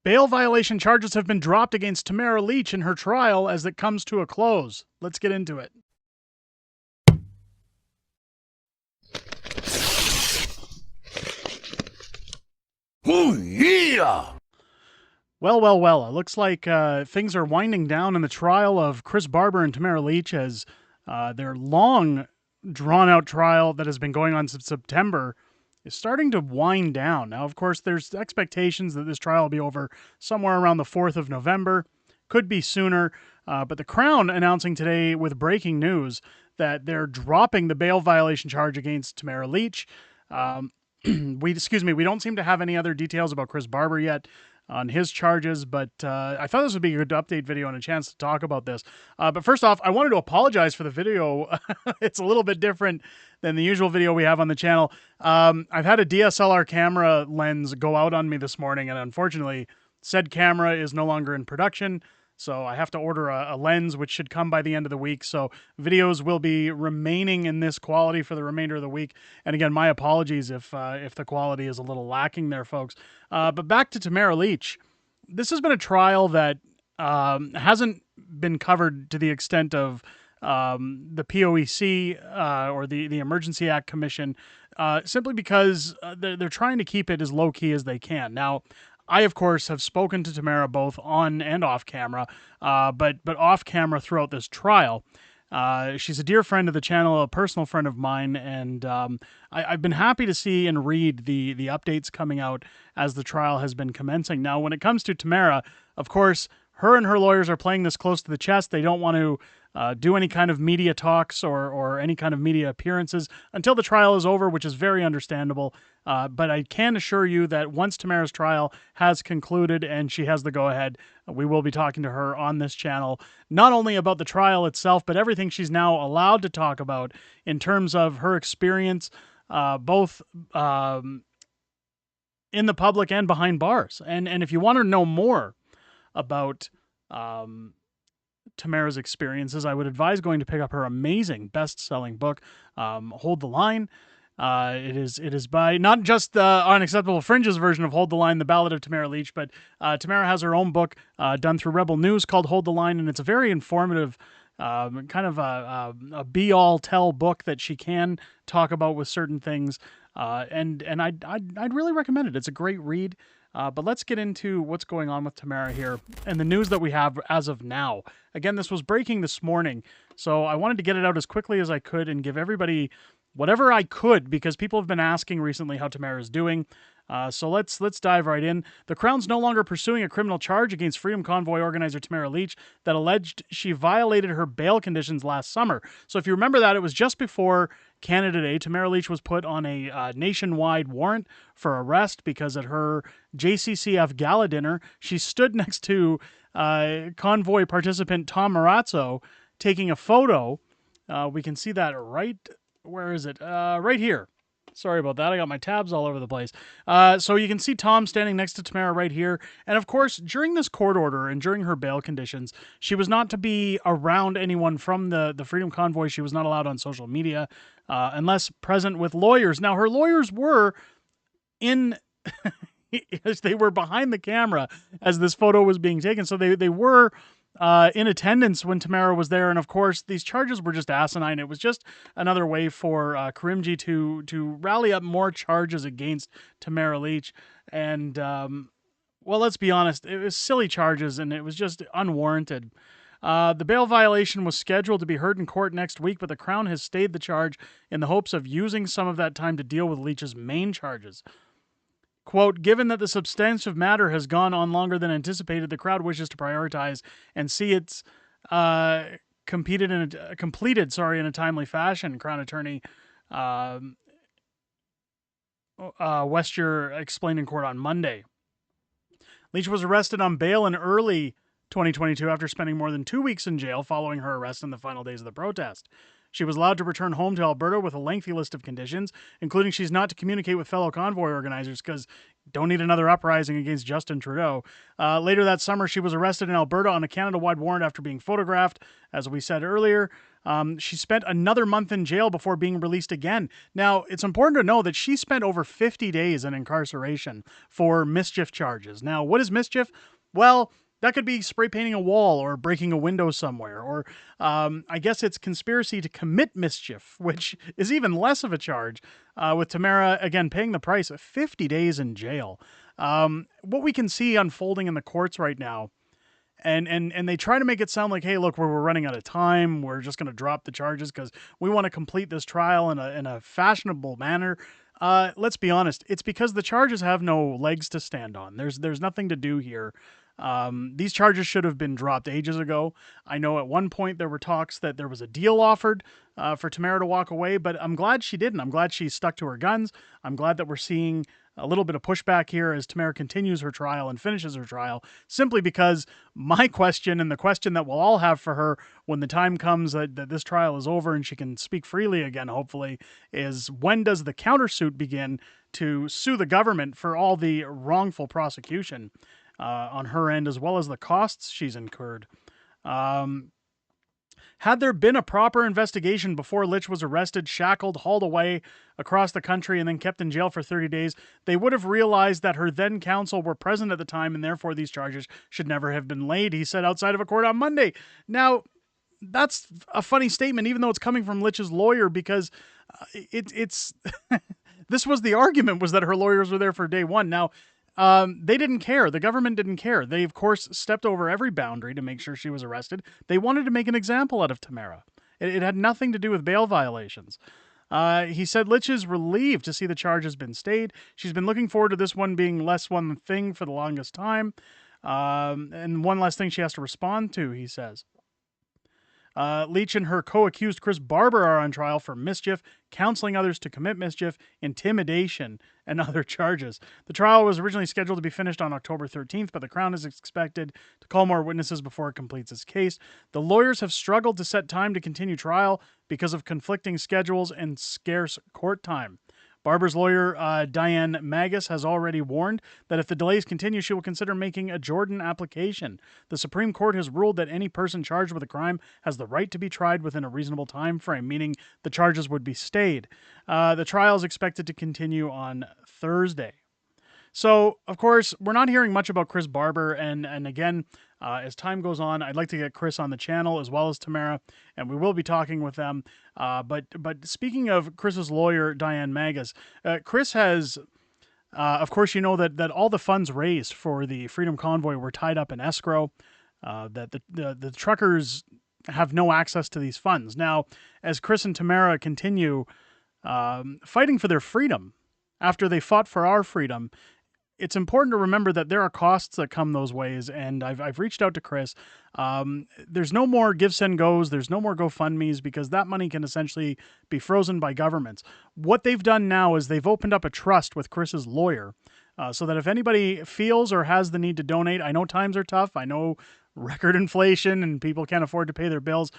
Bail violation charges have been dropped against Tamara Lich in her trial as it comes to a close. Let's get into it. Oh, yeah! Well. It looks like things are winding down in the trial of Chris Barber and Tamara Lich as their long, drawn-out trial that has been going on since September is starting to wind down. Now, of course, there's expectations that this trial will be over somewhere around the 4th of November. Could be sooner, but the Crown announcing today with breaking news that they're dropping the bail violation charge against Tamara Lich. We don't seem to have any other details about Chris Barber yet on his charges, but I thought this would be a good update video and a chance to talk about this. But first off, I wanted to apologize for the video. It's a little bit different than the usual video we have on the channel. I've had a DSLR camera lens go out on me this morning, and unfortunately, said camera is no longer in production. So I have to order a lens, which should come by the end of the week. So videos will be remaining in this quality for the remainder of the week. And again, my apologies if the quality is a little lacking there, folks. But back to Tamara Lich. This has been a trial that hasn't been covered to the extent of the POEC or the Emergency Act Commission, simply because they're trying to keep it as low key as they can. Now, I, of course, have spoken to Tamara both on and off camera, but off camera throughout this trial. She's a dear friend of the channel, a personal friend of mine, and I've been happy to see and read the updates coming out as the trial has been commencing. Now, when it comes to Tamara, of course, her and her lawyers are playing this close to the chest. They don't want to do any kind of media talks or any kind of media appearances until the trial is over, which is very understandable. But I can assure you that once Tamara's trial has concluded and she has the go-ahead, we will be talking to her on this channel, not only about the trial itself, but everything she's now allowed to talk about in terms of her experience, both in the public and behind bars. And if you want to know more about Tamara's experiences, I would advise going to pick up her amazing best-selling book, Hold the Line. It is by not just the Unacceptable Fringes version of Hold the Line, The Ballad of Tamara Lich, but Tamara has her own book done through Rebel News called Hold the Line, and it's a very informative, kind of a be-all-tell book that she can talk about with certain things, and I'd really recommend it. It's a great read. But let's get into what's going on with Tamara here and the news that we have as of now. Again, this was breaking this morning, so I wanted to get it out as quickly as I could and give everybody whatever I could, because people have been asking recently how Tamara is doing. So let's dive right in. The Crown's no longer pursuing a criminal charge against Freedom Convoy organizer Tamara Lich that alleged she violated her bail conditions last summer. So if you remember that, it was just before Canada Day. Tamara Lich was put on a nationwide warrant for arrest because at her JCCF gala dinner, she stood next to convoy participant Tom Marazzo taking a photo. We can see that right, where is it? Right here. Sorry about that. I got my tabs all over the place. So you can see Tom standing next to Tamara right here. And of course, during this court order and during her bail conditions, she was not to be around anyone from the Freedom Convoy. She was not allowed on social media unless present with lawyers. Now, her lawyers were in... they were behind the camera as this photo was being taken. So they were in attendance when Tamara was there. And of course, these charges were just asinine. It was just another way for Karimjee to rally up more charges against Tamara Lich. And, well, let's be honest, it was silly charges and it was just unwarranted. The bail violation was scheduled to be heard in court next week, but the Crown has stayed the charge in the hopes of using some of that time to deal with Lich's main charges. Quote, given that the substantive matter has gone on longer than anticipated, the Crown wishes to prioritize and see its completed in a timely fashion, Crown Attorney Westier explained in court on Monday. Lich was arrested on bail in early 2022 after spending more than 2 weeks in jail following her arrest in the final days of the protest. She was allowed to return home to Alberta with a lengthy list of conditions, including she's not to communicate with fellow convoy organizers because don't need another uprising against Justin Trudeau. Later that summer, she was arrested in Alberta on a Canada-wide warrant after being photographed, as we said earlier. She spent another month in jail before being released again. Now, it's important to know that she spent over 50 days in incarceration for mischief charges. Now, what is mischief? Well, that could be spray painting a wall or breaking a window somewhere, or I guess it's conspiracy to commit mischief, which is even less of a charge. With Tamara, again, paying the price of 50 days in jail. What we can see unfolding in the courts right now, and they try to make it sound like, hey, look, we're running out of time. We're just going to drop the charges because we want to complete this trial in a fashionable manner. Let's be honest. It's because the charges have no legs to stand on. There's nothing to do here. These charges should have been dropped ages ago. I know at one point there were talks that there was a deal offered for Tamara to walk away, but I'm glad she didn't. I'm glad she stuck to her guns. I'm glad that we're seeing a little bit of pushback here as Tamara continues her trial and finishes her trial, simply because my question, and the question that we'll all have for her when the time comes that this trial is over and she can speak freely again, hopefully, is when does the countersuit begin to sue the government for all the wrongful prosecution on her end, as well as the costs she's incurred? Had there been a proper investigation before Lich was arrested, shackled, hauled away across the country, and then kept in jail for 30 days, they would have realized that her then counsel were present at the time, and therefore these charges should never have been laid, he said outside of a court on Monday. Now, that's a funny statement, even though it's coming from Lich's lawyer, because it's this was the argument, was that her lawyers were there for day one. Now, they didn't care. The government didn't care. They, of course, stepped over every boundary to make sure she was arrested. They wanted to make an example out of Tamara. It had nothing to do with bail violations. He said Lich is relieved to see the charge has been stayed. She's been looking forward to this one being less one thing for the longest time. And one less thing she has to respond to, he says. Lich and her co-accused Chris Barber are on trial for mischief, counseling others to commit mischief, intimidation, and other charges. The trial was originally scheduled to be finished on October 13th, but the Crown is expected to call more witnesses before it completes its case. The lawyers have struggled to set time to continue trial because of conflicting schedules and scarce court time. Barber's lawyer, Diane Magus, has already warned that if the delays continue, she will consider making a Jordan application. The Supreme Court has ruled that any person charged with a crime has the right to be tried within a reasonable time frame, meaning the charges would be stayed. The trial is expected to continue on Thursday. So, of course, we're not hearing much about Chris Barber, and again, as time goes on, I'd like to get Chris on the channel as well as Tamara, and we will be talking with them. But speaking of Chris's lawyer, Diane Magus, Chris has, of course, you know that all the funds raised for the Freedom Convoy were tied up in escrow, that the truckers have no access to these funds. Now, as Chris and Tamara continue fighting for their freedom after they fought for our freedom, it's important to remember that there are costs that come those ways, and I've reached out to Chris. There's no more Give, Send, Goes. There's no more GoFundMes, because that money can essentially be frozen by governments. What they've done now is they've opened up a trust with Chris's lawyer, so that if anybody feels or has the need to donate, I know times are tough. I know record inflation and people can't afford to pay their bills,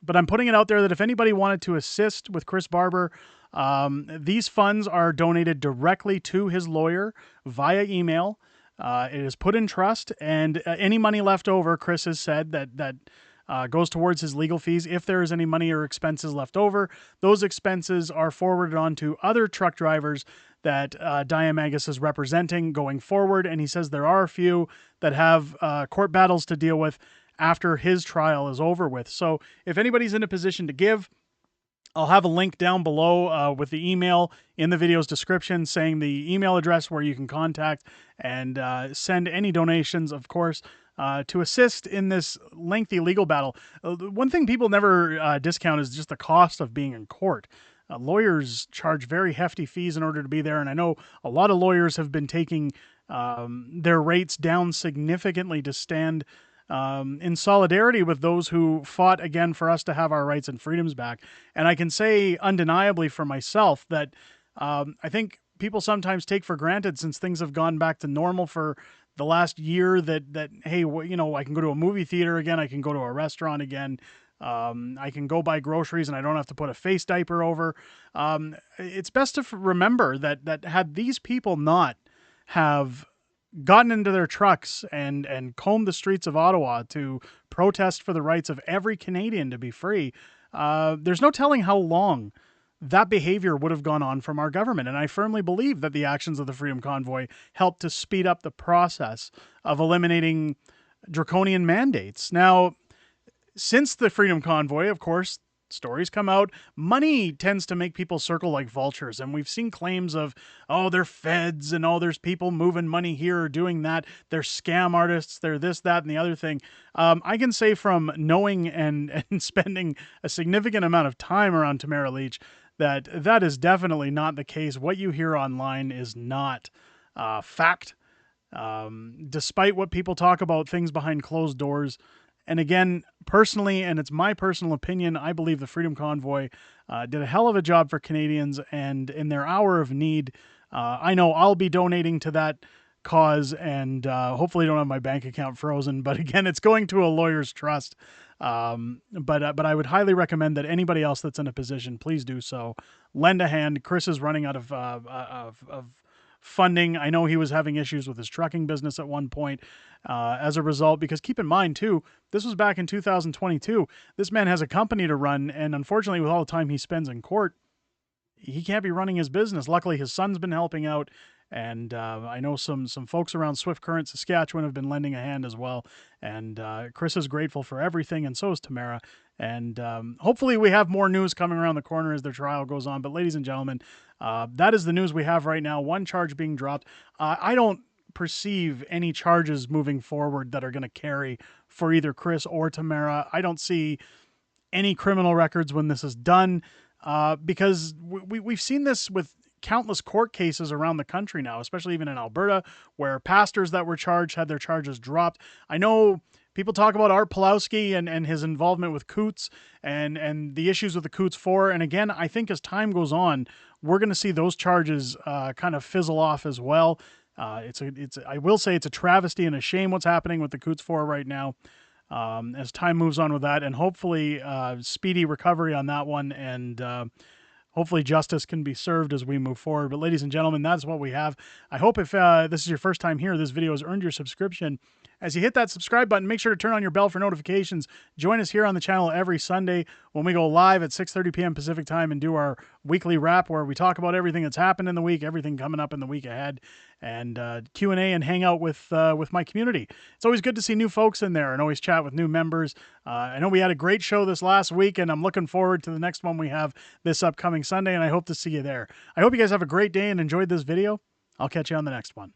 but I'm putting it out there that if anybody wanted to assist with Chris Barber, these funds are donated directly to his lawyer via email. It is put in trust, and any money left over, Chris has said that goes towards his legal fees. If there is any money or expenses left over, those expenses are forwarded on to other truck drivers that Diane Magus is representing going forward. And he says there are a few that have court battles to deal with after his trial is over with. So if anybody's in a position to give, I'll have a link down below with the email in the video's description, saying the email address where you can contact and send any donations, of course, to assist in this lengthy legal battle. One thing people never discount is just the cost of being in court. Lawyers charge very hefty fees in order to be there, and I know a lot of lawyers have been taking their rates down significantly to stand in solidarity with those who fought again for us to have our rights and freedoms back. And I can say undeniably for myself that I think people sometimes take for granted, since things have gone back to normal for the last year, that hey, you know, I can go to a movie theater again, I can go to a restaurant again, I can go buy groceries and I don't have to put a face diaper over. It's best to remember that had these people not have gotten into their trucks and combed the streets of Ottawa to protest for the rights of every Canadian to be free, there's no telling how long that behavior would have gone on from our government. And I firmly believe that the actions of the Freedom Convoy helped to speed up the process of eliminating draconian mandates. Now, since the Freedom Convoy, of course, stories come out, money tends to make people circle like vultures. And we've seen claims of, oh, they're feds and oh, there's people moving money here or doing that. They're scam artists. They're this, that, and the other thing. I can say from knowing and spending a significant amount of time around Tamara Lich that that is definitely not the case. What you hear online is not fact. Despite what people talk about things behind closed doors, and again, personally, and it's my personal opinion, I believe the Freedom Convoy did a hell of a job for Canadians, and in their hour of need, I know I'll be donating to that cause, and hopefully don't have my bank account frozen. But again, it's going to a lawyer's trust. But I would highly recommend that anybody else that's in a position, please do so. Lend a hand. Chris is running out of funding. I know he was having issues with his trucking business at one point as a result, because keep in mind too, this was back in 2022. This man has a company to run, and unfortunately with all the time he spends in court, he can't be running his business. Luckily his son's been helping out, and I know some folks around Swift Current, Saskatchewan have been lending a hand as well. And Chris is grateful for everything, and so is Tamara. And hopefully we have more news coming around the corner as their trial goes on. But ladies and gentlemen, that is the news we have right now. One charge being dropped. I don't perceive any charges moving forward that are going to carry for either Chris or Tamara. I don't see any criminal records when this is done, because we've seen this with countless court cases around the country now, especially even in Alberta, where pastors that were charged had their charges dropped. I know people talk about Art Pulowski and his involvement with Coots and the issues with the Coots 4. And again, I think as time goes on, we're going to see those charges kind of fizzle off as well. I will say it's a travesty and a shame what's happening with the Coots 4 right now. As time moves on with that, and hopefully speedy recovery on that one, and hopefully justice can be served as we move forward. But ladies and gentlemen, that's what we have. I hope if this is your first time here, this video has earned your subscription. As you hit that subscribe button, make sure to turn on your bell for notifications. Join us here on the channel every Sunday when we go live at 6:30 p.m. Pacific time and do our weekly wrap where we talk about everything that's happened in the week, everything coming up in the week ahead, and Q&A and hang out with my community. It's always good to see new folks in there and always chat with new members. I know we had a great show this last week, and I'm looking forward to the next one we have this upcoming Sunday, and I hope to see you there. I hope you guys have a great day and enjoyed this video. I'll catch you on the next one.